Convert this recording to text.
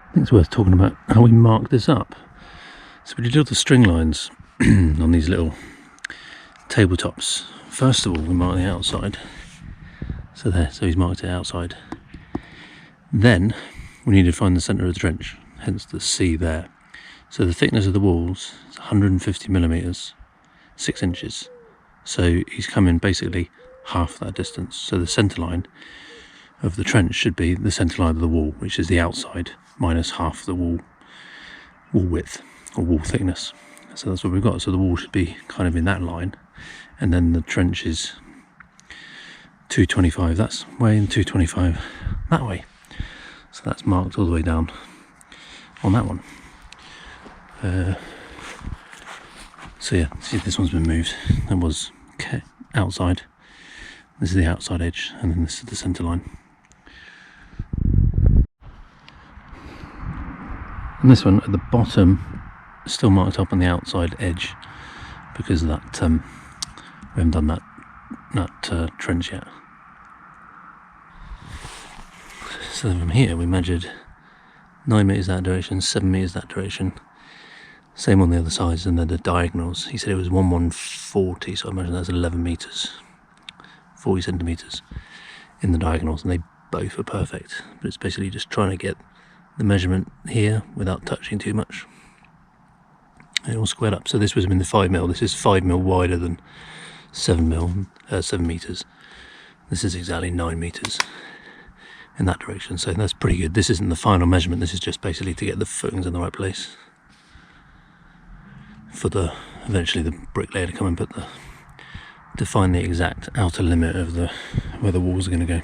I think it's worth talking about how we marked this up. So we did all the string lines on these little tabletops. First of all, we marked the outside. So there, so he's marked it outside. Then we need to find the centre of the trench, hence the C there. So the thickness of the walls is 150 millimetres, 6 inches. So he's coming basically half that distance. So the centre line of the trench should be the centre line of the wall, which is the outside minus half the wall width or wall thickness. So that's what we've got. So the wall should be kind of in that line, and then the trench is 225 that way and 225 that way. So that's marked all the way down on that one. So yeah, see, this one's been moved. That was outside. This is the outside edge, and then this is the centre line. And this one at the bottom is still marked up on the outside edge because of that. We haven't done that trench yet. So from here we measured 9 metres that direction, 7 metres that direction. Same on the other sides, and then the diagonals. He said it was 140, so I imagine that's 11 metres, 40 centimetres in the diagonals, and they both are perfect. But it's basically just trying to get the measurement here without touching too much. And it all squared up. So this was in the 5mm. This is 5mm wider than 7 metres. This is exactly 9 metres in that direction, so that's pretty good. This isn't the final measurement, this is just basically to get the footings in the right place for eventually the bricklayer to come and to find the exact outer limit of where the walls are going to go.